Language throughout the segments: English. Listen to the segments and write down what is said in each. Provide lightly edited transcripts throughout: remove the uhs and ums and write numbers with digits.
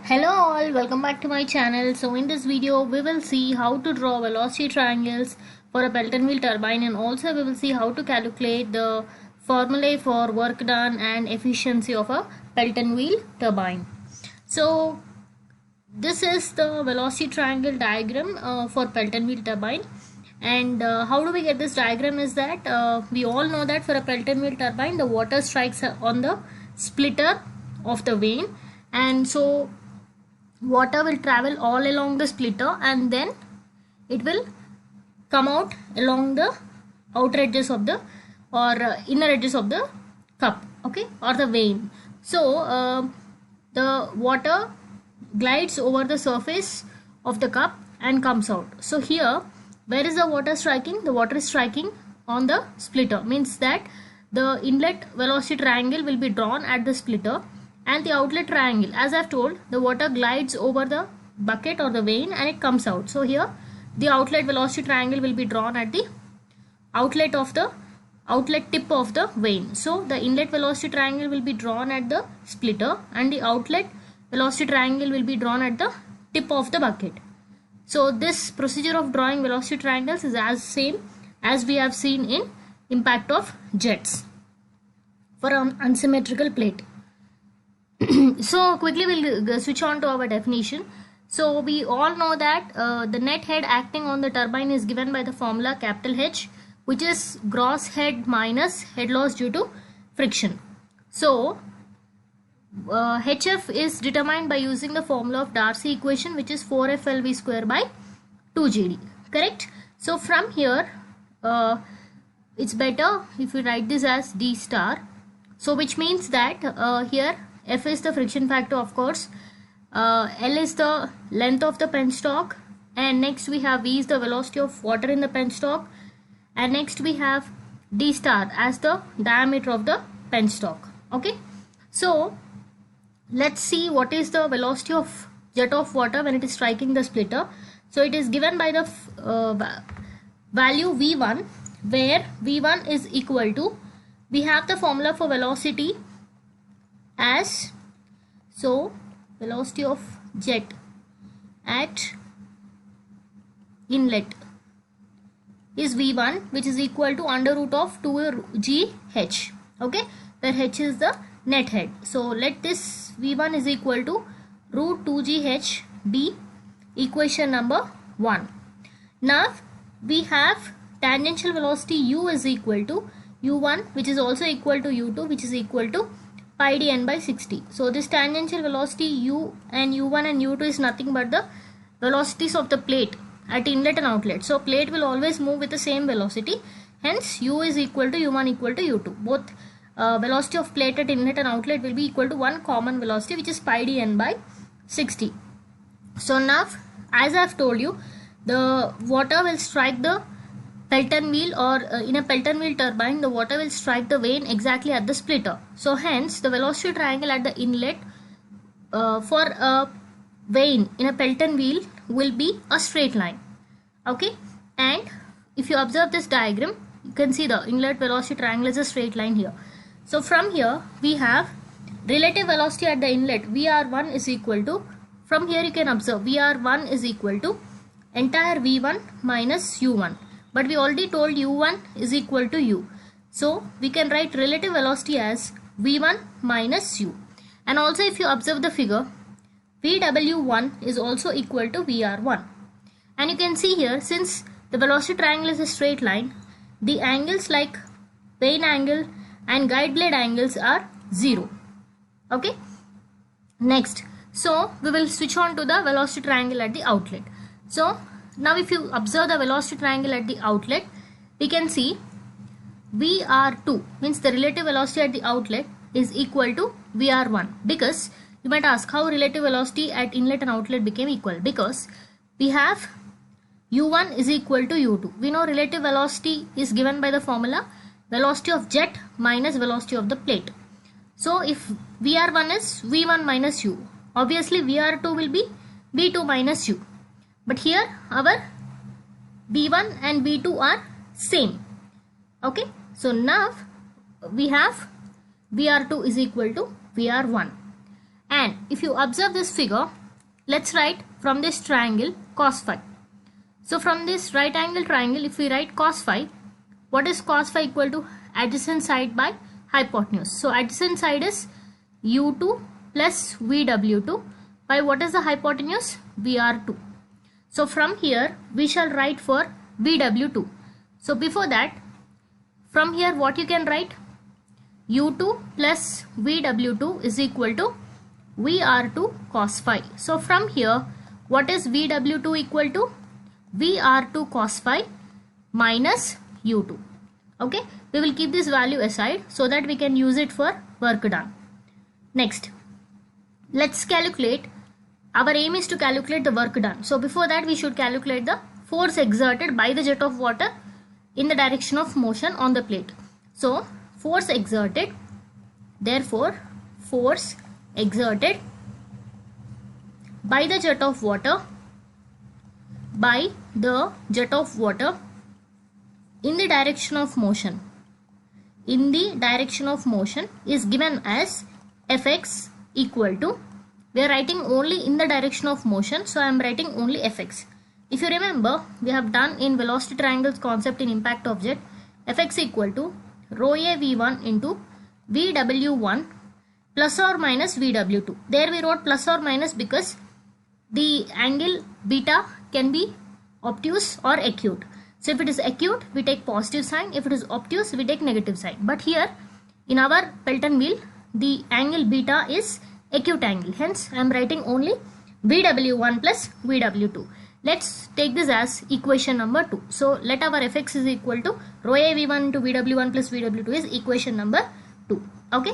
Hello all, welcome back to my channel. So in this video we will see how to draw velocity triangles for a Pelton wheel turbine, and also we will see how to calculate the formulae for work done and efficiency of a Pelton wheel turbine. So this is the velocity triangle diagram for Pelton wheel turbine. And how do we get this diagram is that we all know that for a Pelton wheel turbine the water strikes on the splitter of the vane, and so water will travel all along the splitter and then it will come out along the outer edges of the inner edges of the cup, okay, or the vane. So the water glides over the surface of the cup and comes out. So here, where is the water striking? The water is striking on the splitter, means that the inlet velocity triangle will be drawn at the splitter, and the outlet triangle, as I've told, the water glides over the bucket or the vane and it comes out. So here the outlet velocity triangle will be drawn at the outlet tip of the vane. So the inlet velocity triangle will be drawn at the splitter and the outlet velocity triangle will be drawn at the tip of the bucket. So this procedure of drawing velocity triangles is as same as we have seen in impact of jets for an unsymmetrical plate. So quickly we'll switch on to our definition. So we all know that the net head acting on the turbine is given by the formula capital H, which is gross head minus head loss due to friction. So HF is determined by using the formula of Darcy equation, which is 4FLV square by 2GD, correct? So from here it's better if we write this as D star. So which means that here F is the friction factor, of course, L is the length of the penstock, and next we have V is the velocity of water in the penstock, and next we have D star as the diameter of the penstock. Okay, so let's see what is the velocity of jet of water when it is striking the splitter. So it is given by the value V1, where V1 is equal to, we have the formula for velocity as, so velocity of jet at inlet is V1, which is equal to under root of 2GH, okay, where H is the net head. So let this V1 is equal to root 2GH be equation number 1. Now we have tangential velocity U is equal to U1, which is also equal to U2, which is equal to pi d n by 60. So this tangential velocity U and U1 and U2 is nothing but the velocities of the plate at inlet and outlet. So plate will always move with the same velocity, hence U is equal to U1 equal to U2. Both velocity of plate at inlet and outlet will be equal to one common velocity, which is pi d n by 60. So now, as I have told you, the water will strike the Pelton wheel, or in a Pelton wheel turbine the water will strike the vane exactly at the splitter. So hence the velocity triangle at the inlet for a vane in a Pelton wheel will be a straight line, okay. And if you observe this diagram, you can see the inlet velocity triangle is a straight line here. So from here we have relative velocity at the inlet, VR1 is equal to, from here you can observe VR1 is equal to entire V1 minus U1. But we already told U1 is equal to U. So we can write relative velocity as V1 minus U. And also if you observe the figure, VW1 is also equal to VR1. And you can see here, since the velocity triangle is a straight line, the angles like vane angle and guide blade angles are 0. Okay. Next, so we will switch on to the velocity triangle at the outlet. So now if you observe the velocity triangle at the outlet, we can see VR2 means the relative velocity at the outlet is equal to VR1, because you might ask how relative velocity at inlet and outlet became equal, because we have U1 is equal to U2. We know relative velocity is given by the formula velocity of jet minus velocity of the plate. So if VR1 is V1 minus U, obviously VR2 will be V2 minus U. But here our V1 and V2 are same, okay. So now we have VR2 is equal to VR1, And if you observe this figure, let's write from this triangle cos phi. So from this right angle triangle, if we write cos phi, what is cos phi equal to? Adjacent side by hypotenuse. So adjacent side is u2 plus vw2 by what is the hypotenuse? vr2. So from here we shall write for vw2. So before that, from here what you can write? u2 plus vw2 is equal to vr2 cos phi. So from here, what is vw2 equal to? vr2 cos phi minus u2. Okay, we will keep this value aside so that we can use it for work done. Next, let's calculate. Our aim is to calculate the work done. So before that, we should calculate the force exerted by the jet of water in the direction of motion on the plate. So force exerted, therefore force exerted by the jet of water in the direction of motion is given as Fx equal to, we are writing only in the direction of motion, so I am writing only Fx. If you remember, we have done in velocity triangles concept in impact object, Fx equal to rho a v1 into vw1 plus or minus vw2. There we wrote plus or minus because the angle beta can be obtuse or acute. So if it is acute, we take positive sign. If it is obtuse, we take negative sign. But here in our Pelton wheel, the angle beta is acute angle. Hence, I am writing only vw1 plus vw2. Let's take this as equation number 2. So let our Fx is equal to rho a v1 into vw1 plus vw2 is equation number 2. Okay.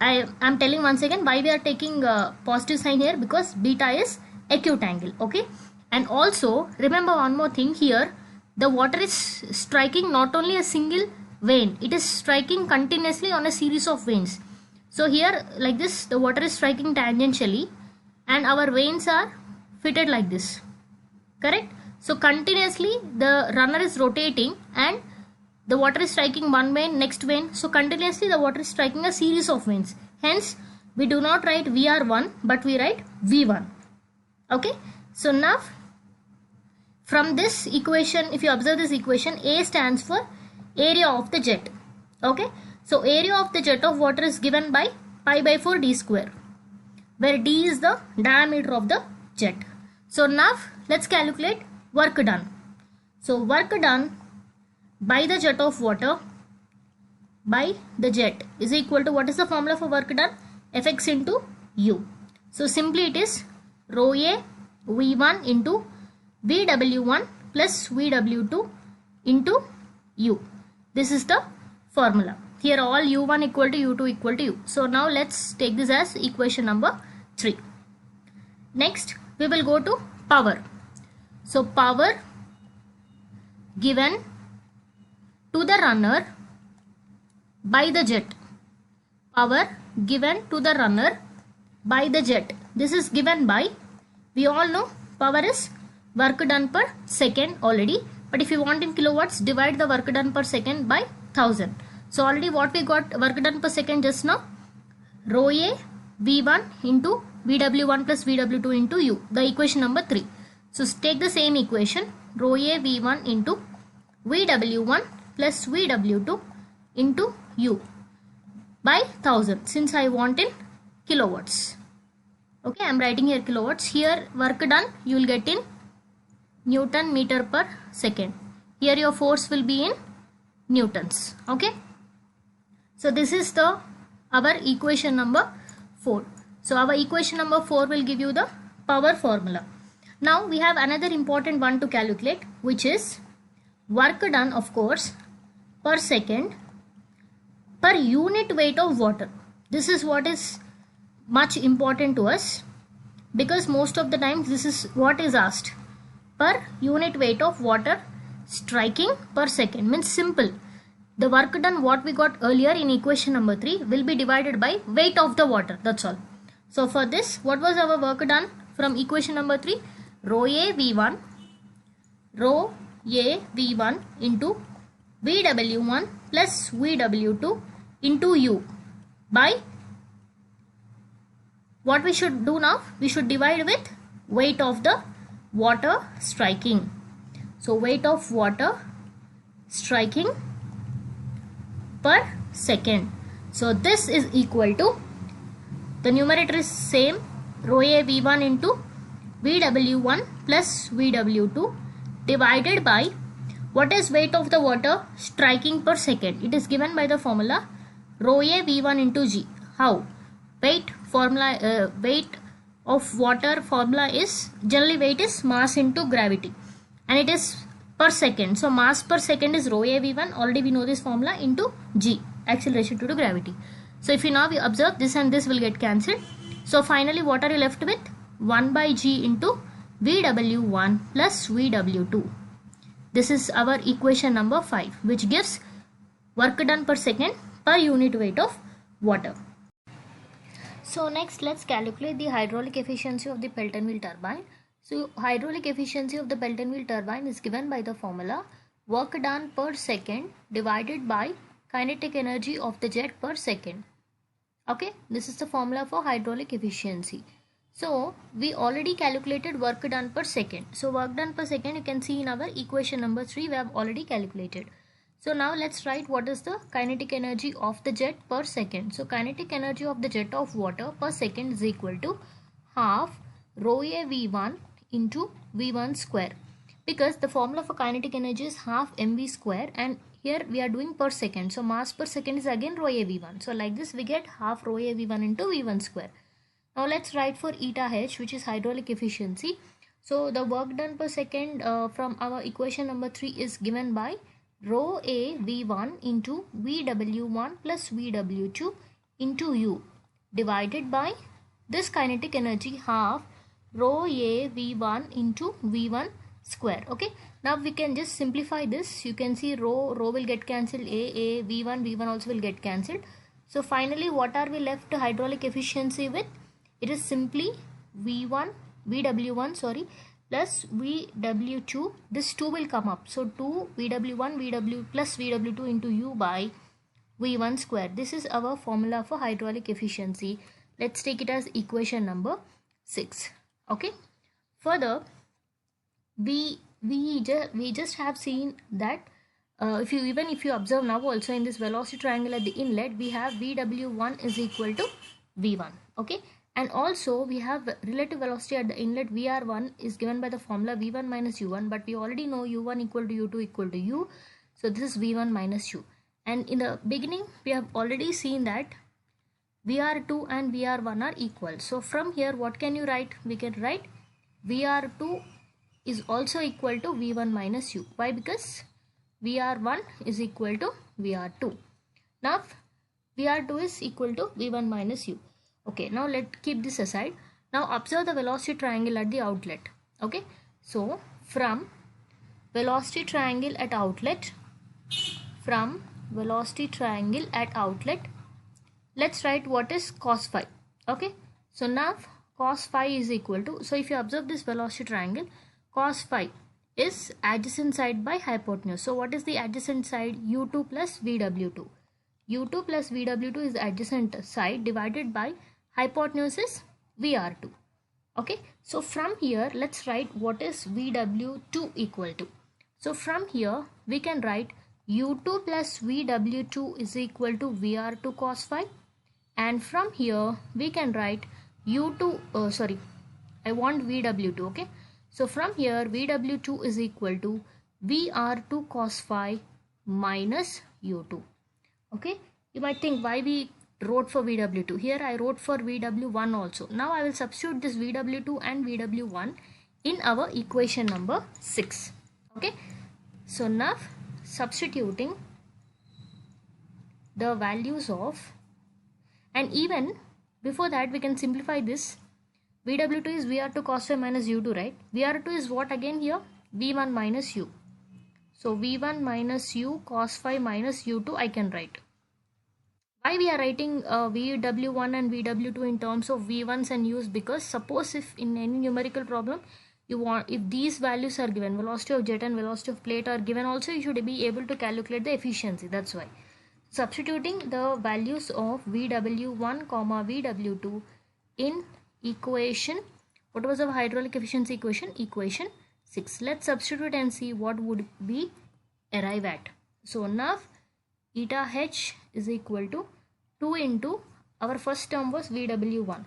I am telling once again why we are taking positive sign here, because beta is acute angle. Okay. And also remember one more thing here. The water is striking not only a single vein, it is striking continuously on a series of veins. So here like this, the water is striking tangentially and our veins are fitted like this. Correct? So continuously the runner is rotating and the water is striking one vein, next vein. So continuously the water is striking a series of veins. Hence we do not write VR1 but we write V1. Okay. So now from this equation, if you observe this equation, A stands for area of the jet. Okay. So area of the jet of water is given by pi by 4 d square, where d is the diameter of the jet. So now let's calculate work done. So work done by the jet of water by the jet is equal to, what is the formula for work done? Fx into u. So simply it is rho a v1 into vw1 plus vw2 into u. This is the formula. Here all u1 equal to u2 equal to u. So now let's take this as equation number 3. Next we will go to power. So power given to the runner by the jet. Power given to the runner by the jet. This is given by, we all know power is work done per second already. But if you want in kilowatts, divide the work done per second by 1000. So already what we got work done per second just now? Rho a v1 into vw1 plus vw2 into u. The equation number 3. So take the same equation. Rho a v1 into vw1 plus vw2 into u by 1000, since I want in kilowatts. Okay, I am writing here kilowatts. Here work done you will get in Newton meter per second. Here your force will be in newtons. Okay. So this is our equation number 4. So our equation number 4 will give you the power formula. Now we have another important one to calculate, which is work done, of course, per second per unit weight of water. This is what is much important to us, because most of the times this is what is asked. Per unit weight of water striking per second means simple. The work done what we got earlier in equation number 3 will be divided by weight of the water. That's all. So for this, what was our work done from equation number 3? Rho a v1 into vw1 plus vw2 into u by what we should do now? We should divide with weight of the water striking. So weight of water striking per second. So this is equal to, the numerator is same, rho A V1 into VW1 plus VW2 divided by what is weight of the water striking per second. It is given by the formula rho A V1 into G. How? Weight formula, weight of water formula is, generally weight is mass into gravity, and it is per second. So mass per second is rho A V1, already we know this formula, into G, acceleration due to gravity. So if you now we observe, this and this will get cancelled. So finally what are you left with? 1 by G into VW1 plus VW2. This is our equation number 5, which gives work done per second per unit weight of water. So next let's calculate the hydraulic efficiency of the Pelton wheel turbine. So hydraulic efficiency of the Pelton wheel turbine is given by the formula work done per second divided by kinetic energy of the jet per second. Okay, this is the formula for hydraulic efficiency. So we already calculated work done per second. So work done per second you can see in our equation number 3 we have already calculated. So now let's write what is the kinetic energy of the jet per second. So kinetic energy of the jet of water per second is equal to half rho A V1 into V1 square, because the formula for kinetic energy is half mv square, and here we are doing per second. So mass per second is again rho A V1. So like this we get half rho A V1 into V1 square. Now let's write for eta h, which is hydraulic efficiency. So the work done per second from our equation number 3 is given by rho A V1 into VW1 plus VW2 into U divided by this kinetic energy half rho A V1 into V1 square. Okay, now we can just simplify this. You can see rho will get cancelled, A, V1 also will get cancelled. So finally what are we left to hydraulic efficiency with? It is simply VW1 plus VW2. This 2 will come up. So 2 VW1 plus VW2 into U by V1 square. This is our formula for hydraulic efficiency. Let's take it as equation number 6. Okay. Further, we just have seen that if you observe now also in this velocity triangle at the inlet, we have VW1 is equal to V1. Okay. And also we have relative velocity at the inlet, VR1 is given by the formula V1 minus U1, but we already know U1 equal to U2 equal to U. So this is V1 minus U. And in the beginning we have already seen that VR2 and VR1 are equal. So from here what can you write? We can write VR2 is also equal to V1 minus U. Why? Because VR1 is equal to VR2. Now VR2 is equal to V1 minus U. Okay, now let's keep this aside. Now observe the velocity triangle at the outlet. Okay, so from velocity triangle at outlet, let's write what is cos phi. Okay, so now cos phi is equal to, so if you observe this velocity triangle, cos phi is adjacent side by hypotenuse. So what is the adjacent side? U2 plus VW2. U2 plus VW2 is the adjacent side divided by hypotenuse is VR2. Okay, so from here let's write what is VW2 equal to. So from here we can write U2 plus VW2 is equal to VR2 cos phi, and from here we can write I want VW2. Okay, so from here VW2 is equal to VR2 cos phi minus U2. Okay, you might think why we wrote for VW2. Here I wrote for VW1 also. Now I will substitute this VW2 and VW1 in our equation number 6. Okay, so now substituting the values of, and even before that we can simplify this. VW2 is VR2 cos phi minus U2, right? VR2 is what again here? V1 minus U. So V1 minus U cos phi minus U2 I can write. Why we are writing VW1 and VW2 in terms of V1s and U's? Because suppose if in any numerical problem if these values are given, velocity of jet and velocity of plate are given also, you should be able to calculate the efficiency. That's why substituting the values of VW1 comma VW2 in equation, what was our hydraulic efficiency equation? Equation 6. Let's substitute and see what would we arrive at. So now eta H is equal to 2 into our first term was VW1.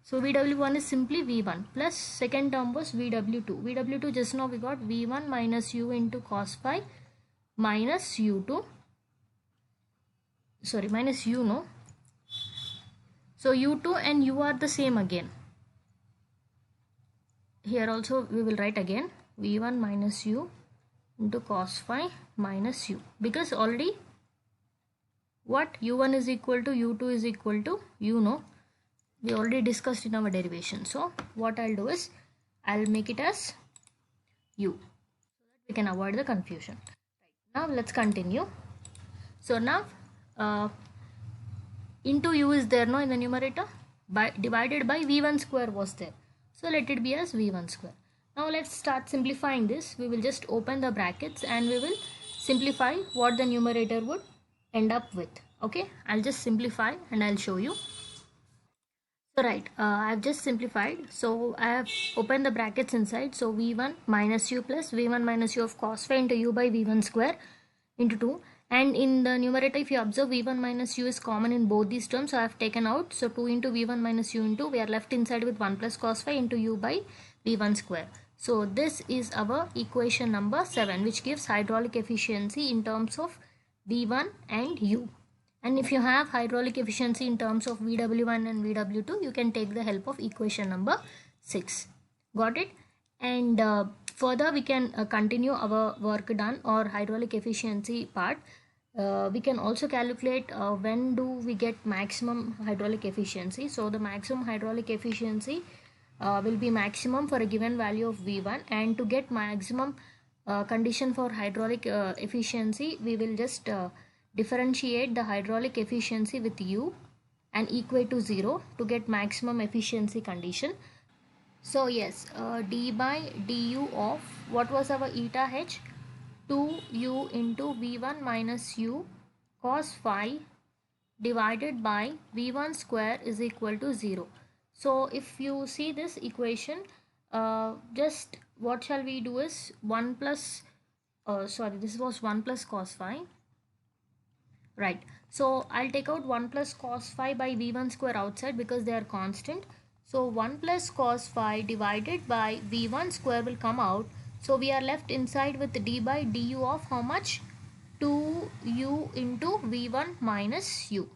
So VW1 is simply V1 plus second term was VW2. VW2 just now we got V1 minus U into cos phi minus U2. Sorry, minus U, no. So U2 and U are the same again. Here also we will write again V1 minus U into cos phi minus U, because already what U1 is equal to U2 is equal to U, no. We already discussed in our derivation. So what I'll do is I'll make it as U so that we can avoid the confusion. Right. Now let's continue. So now into U is there, no, in the numerator, divided by V1 square was there. So let it be as V1 square. Now let's start simplifying this. We will just open the brackets and we will simplify what the numerator would end up with. Okay, I'll just simplify and I'll show you. So right, I've just simplified. So I have opened the brackets inside. So V1 minus U plus V1 minus U of cos phi into U by V1 square into 2. And in the numerator, if you observe, V1 minus U is common in both these terms. So I have taken out. So 2 into V1 minus U into, we are left inside with 1 plus cos phi into U by V1 square. So this is our equation number 7, which gives hydraulic efficiency in terms of V1 and U. And if you have hydraulic efficiency in terms of VW1 and VW2, you can take the help of equation number 6. Got it? And further we can continue our work done or hydraulic efficiency part. We can also calculate when do we get maximum hydraulic efficiency. So the maximum hydraulic efficiency will be maximum for a given value of V1, and to get maximum condition for hydraulic efficiency, we will just differentiate the hydraulic efficiency with U and equate to 0 to get maximum efficiency condition. So yes, d by du of what was our eta H? 2U into V1 minus U cos phi divided by V1 square is equal to 0. So if you see this equation, just what shall we do is 1 plus, this was 1 plus cos phi. Right, so I'll take out 1 plus cos phi by V1 square outside because they are constant. So 1 plus cos phi divided by V1 square will come out. So we are left inside with d by du of how much? 2U into V1 minus U,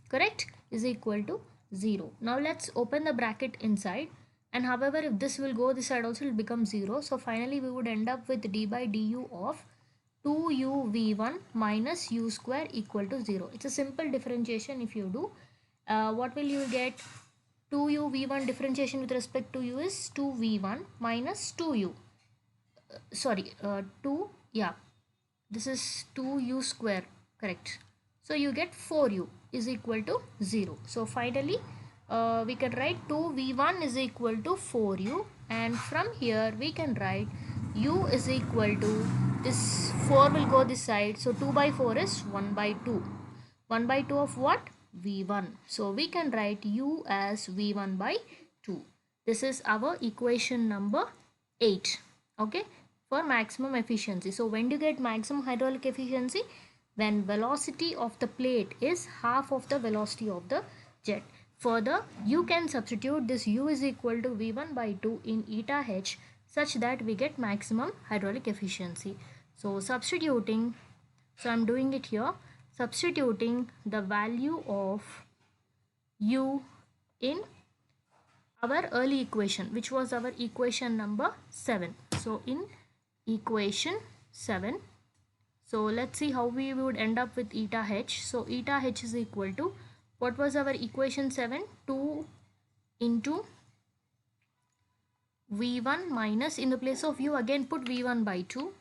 correct, is equal to 0. Now let's open the bracket inside, and however if this will go this side also, it will become 0. So finally we would end up with d by du of 2U V1 minus U square equal to 0. It's a simple differentiation. If you do, what will you get? 2U V1 differentiation with respect to U is 2V1 minus 2U. 2, yeah, this is 2U square, correct. So you get 4U is equal to 0. So finally we can write 2V1 is equal to 4U, and from here we can write U is equal to, this 4 will go this side, so 2 by 4 is 1 by 2. 1 by 2 of what? V1. So we can write U as V1 by 2. This is our equation number 8. Okay, for maximum efficiency. So when do you get maximum hydraulic efficiency? When velocity of the plate is half of the velocity of the jet. Further, you can substitute this U is equal to V1 by 2 in eta H such that we get maximum hydraulic efficiency. So substituting, so I'm doing it here, substituting the value of U in our early equation, which was our equation number 7. So in equation 7, so let's see how we would end up with eta H. So eta H is equal to, what was our equation 7? 2 into V1 minus, in the place of U again put V1 by 2,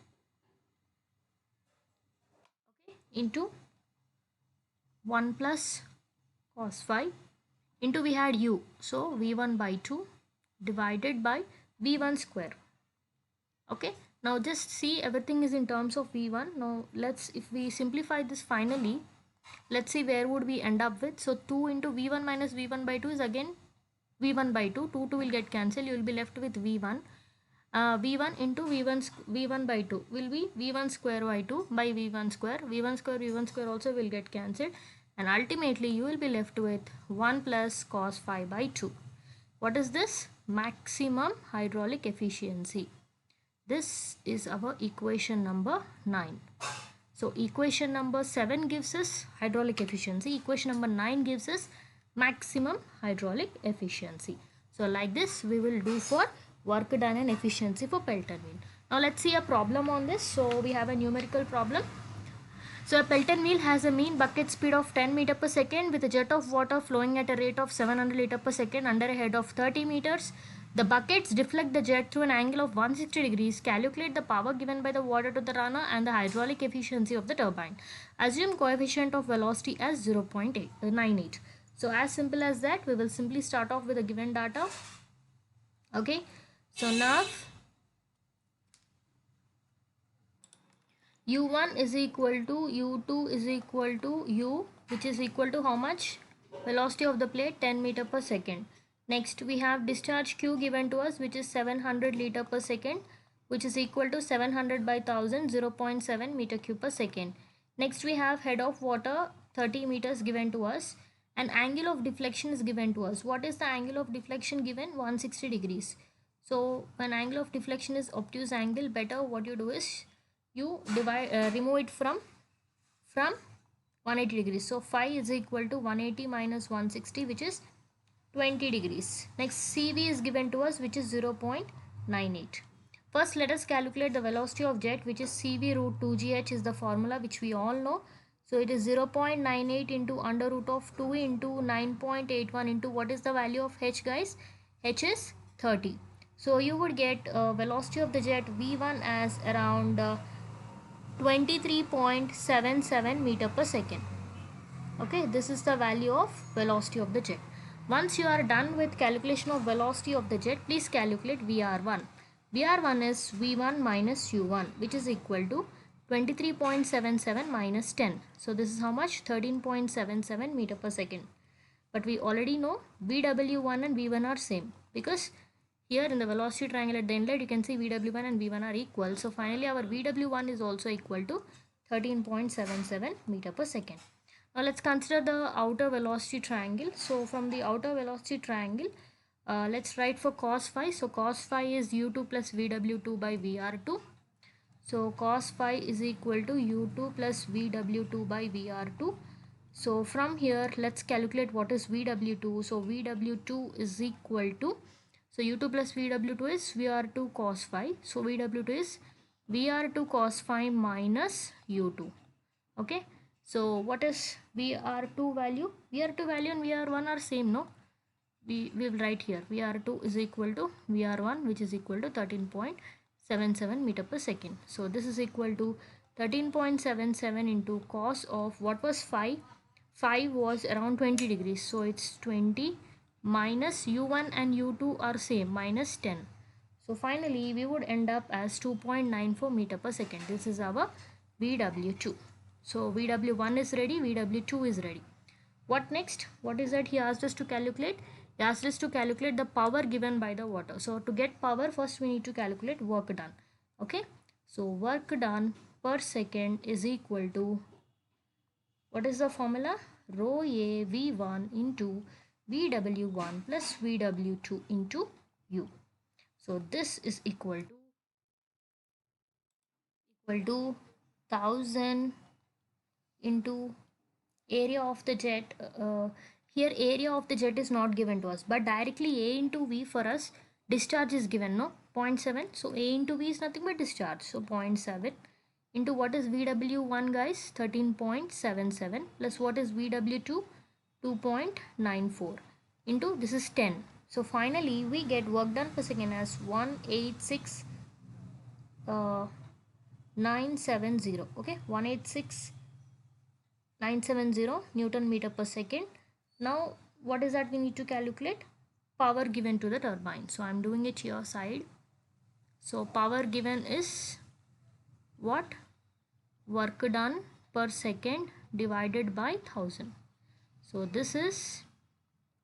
okay, into 1 plus cos phi into, we had U, so V1 by 2 divided by V1 square. Okay, now just see everything is in terms of V1. Now let's, if we simplify this finally, let's see where would we end up with. So 2 into V1 minus V1 by 2 is again v1 by 2, 2 will get cancelled, you will be left with v1. v1 into v1 by 2 will be v1 square by 2 by v1 square. v1 square also will get cancelled, and ultimately you will be left with 1 plus cos phi by 2. What is this? Maximum hydraulic efficiency. This is our equation number 9. So equation number 7 gives us hydraulic efficiency. Equation number 9 gives us maximum hydraulic efficiency. So like this we will do for work done and efficiency for Pelton wheel. Now let's see a problem on this. So we have a numerical problem. So a Pelton wheel has a mean bucket speed of 10 meter per second with a jet of water flowing at a rate of 700 liter per second under a head of 30 meters. The buckets deflect the jet through an angle of 160 degrees. Calculate the power given by the water to the runner and the hydraulic efficiency of the turbine. Assume coefficient of velocity as 0.98. So as simple as that, we will simply start off with the given data. Okay. So now u1 is equal to u2 is equal to u, which is equal to how much? Velocity of the plate 10 meter per second. Next we have discharge Q given to us, which is 700 liter per second, which is equal to 700 by 1000, 0.7 meter cube per second. Next we have head of water 30 meters given to us, and angle of deflection is given to us. What is the angle of deflection given? 160 degrees. So when angle of deflection is obtuse angle, better what you do is you remove it from 180 degrees. So phi is equal to 180 minus 160, which is 20 degrees. Next CV is given to us, which is 0.98. First let us calculate the velocity of jet, which is CV root 2gh is the formula which we all know. So it is 0.98 into under root of 2 into 9.81 into what is the value of h, guys? H is 30. So you would get velocity of the jet V1 as around 23.77 meter per second. Okay, this is the value of velocity of the jet. Once you are done with calculation of velocity of the jet, please calculate VR1. VR1 is V1 minus U1, which is equal to 23.77 minus 10. So this is how much? 13.77 meter per second. But we already know VW1 and V1 are same, because here in the velocity triangle at the inlet you can see VW1 and V1 are equal. So finally our VW1 is also equal to 13.77 meter per second. Now let's consider the outer velocity triangle. So from the outer velocity triangle, let's write for cos phi. So cos phi is u2 plus vw2 by vr2. So cos phi is equal to u2 plus vw2 by vr2. So from here let's calculate what is vw2. So vw2 is equal to, so u2 plus vw2 is vr2 cos phi. So vw2 is vr2 cos phi minus u2. Okay. So what is VR2 value? VR2 value and VR1 are same, no? We will write here VR2 is equal to VR1, which is equal to 13.77 meter per second. So this is equal to 13.77 into cos of what was phi? Phi was around 20 degrees. So it's 20 minus U1 and U2 are same, minus 10. So finally we would end up as 2.94 meter per second. This is our VW2. So VW1 is ready, VW2 is ready. What next? What is that he asked us to calculate? He asked us to calculate the power given by the water. So to get power, first we need to calculate work done. Okay. So work done per second is equal to, what is the formula? Rho A V1 into VW1 plus VW2 into U. So this is equal to 1000 into area of the jet. Here area of the jet is not given to us, but directly A into V for us discharge is given, no? 0.7. So A into V is nothing but discharge. So 0.7 into what is VW1, guys? 13.77 plus what is VW2? 2.94 into this is 10. So finally we get work done per second as 186 970. Okay, 186 970 Newton meter per second. Now what is that we need to calculate? Power given to the turbine. So I'm doing it here side. So power given is what? Work done per second divided by 1000. So this is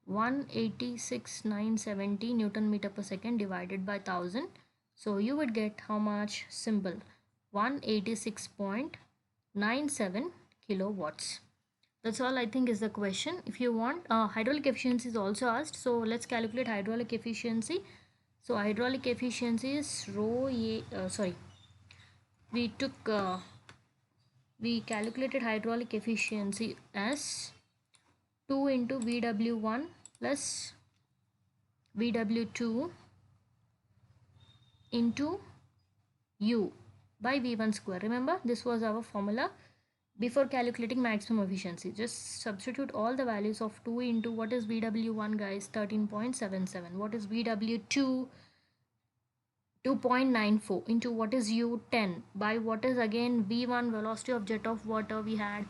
186,970 Newton meter per second divided by 1000. So you would get how much? Simple, 186.97 kilowatts. That's all I think is the question. If you want, hydraulic efficiency is also asked. So let's calculate hydraulic efficiency. So hydraulic efficiency is rho A, we took, we calculated hydraulic efficiency as 2 into VW1 plus VW2 into U by V1 square. Remember, this was our formula before calculating maximum efficiency. Just substitute all the values of 2 into what is VW1 guys, 13.77, what is VW2, 2.94, into what is U, 10, by what is again V1, velocity of jet of water, we had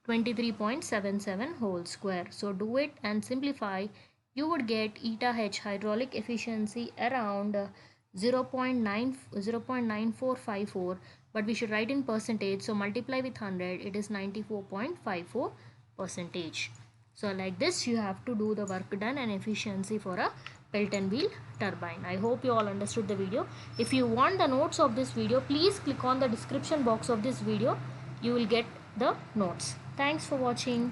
23.77 whole square. So do it and simplify. You would get eta h, hydraulic efficiency, around 0.9454, but we should write in percentage, so multiply with 100, it is 94.54 percentage. So like this you have to do the work done and efficiency for a Pelton wheel turbine. I hope you all understood the video. If you want the notes of this video, please click on the description box of this video. You will get the notes. Thanks for watching.